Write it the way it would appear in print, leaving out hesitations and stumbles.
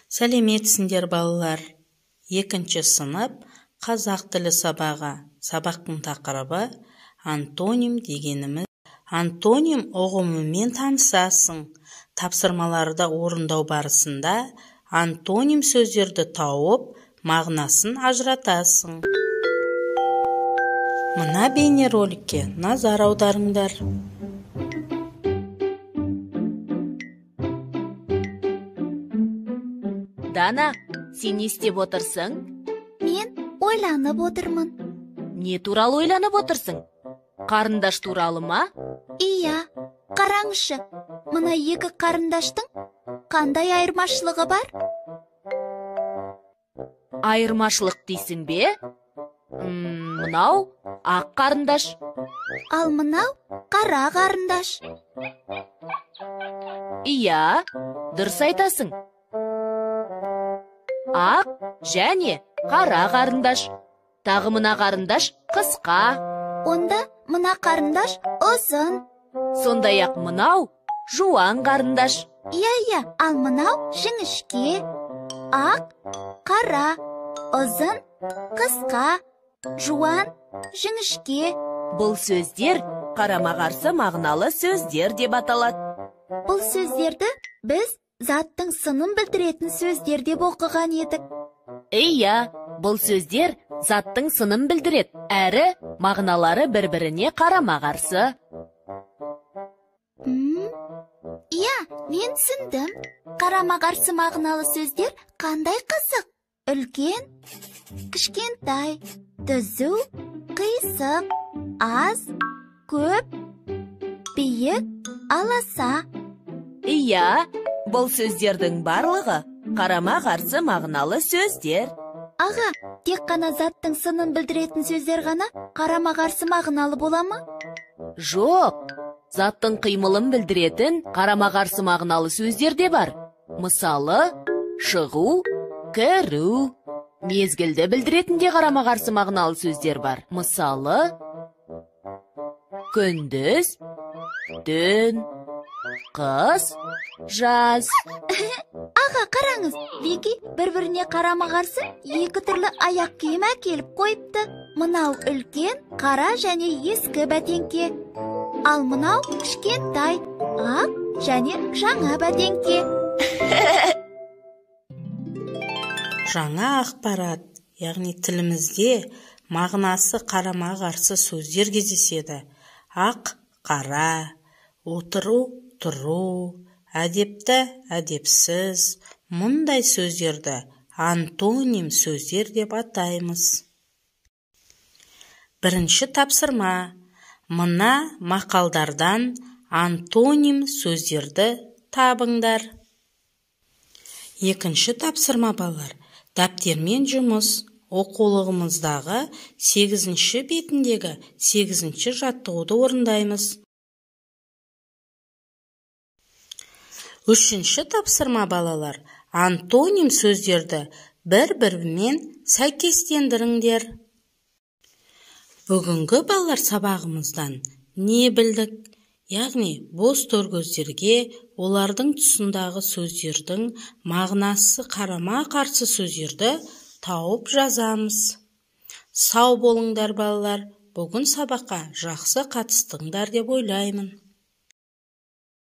Сәлеметсіңдер балалар. 2-ші сынып қазақ тілі сабағы. Сабақтың тақырыбы антоним дегеніміз. Антоним ұғымымен танысасың. Тапсырмаларды орындау барысында антоним сөздерді тауып, мағынасын ажыратасың. Мына бейнероликке назар аударыңдар. Дана, сен не істеп отырсың? Мен ойланып отырмын. Не туралы ойланып отырсың? Қарындаш туралы ма? Иә, қараңызшы, мына екі қарындаштың қандай айырмашылығы бар? Айырмашылық дейсің бе? Мынау ақ қарындаш. Ал мынау қара қарындаш. Иә, дұрыс айтасың. Ақ және қара қарындаш. Тағы мына қарындаш қысқа. Онда мына қарындаш ұзын. Сондай-ақ мынау жуан қарындаш. Иә, ал мынау жіңішке. Ақ, қара, ұзын, қысқа, жуан, жіңішке. Бұл сөздер қарама-қарсы мағыналы сөздер деп аталады. Бұл сөздерді біз заттың сынын білдіретін сөздер деп оқыған едік. Иә, бұл сөздер заттың сынын білдіреді, әрі мағыналары бір-біріне қарама-қарсы. Иә, мен түсіндім. Қарама-қарсы мағыналы сөздер қандай қызық? Үлкен, кішкентай, түзу, қисық, аз, көп, биік, аласа. Иә, бұл сөздердің барлығы қарама-қарсы мағыналы сөздер. Аға, тек қана заттың сынын білдіретін сөздер ғана қарама-қарсы мағыналы бола ма? Жоқ, заттың қимылын білдіретін қарама-қарсы мағыналы сөздер де бар. Мысалы, шығу, кіру. Мезгілді білдіретін де қарама-қарсы мағыналы сөздер бар. Мысалы, күндіз, түн, қыс, жаз. Аға, қараңыз, Вики бір-біріне қарама-қарсы екі түрлі аяқ киім әкеліп қойыпты. Мынау үлкен, қара және ескі бәтеңке. Ал мынау кішкентай, ақ және жаңа бәтеңке. Жаңа ақпарат, яғни тілімізде мағынасы қарама-қарсы сөздер кездеседі. Ақ, қара, отыру, тұру, әдепті, әдепсіз. Мұндай сөздерді антоним сөздер деп атаймыз. 1-ші тапсырма. Мына мақалдардан антоним сөздерді табыңдар. 2-ші тапсырма балалар. Дәптермен жұмыс. Оқулығымыздағы 8-ші бетіндегі 8-ші жаттығуды орындаймыз. 3-ші тапсырма балалар. Антоним сөздерді бір-бірімен сәйкестендіріңдер. Бүгінгі балалар сабағымыздан не білдік? Яғни, бос төргөздерге олардың тұсындағы сөздердің мағынасы қарама-қарсы сөздерді тауып жазамыз. Сау болыңдар балалар, бүгін сабаққа жақсы қатыстыңдар деп ойлаймын.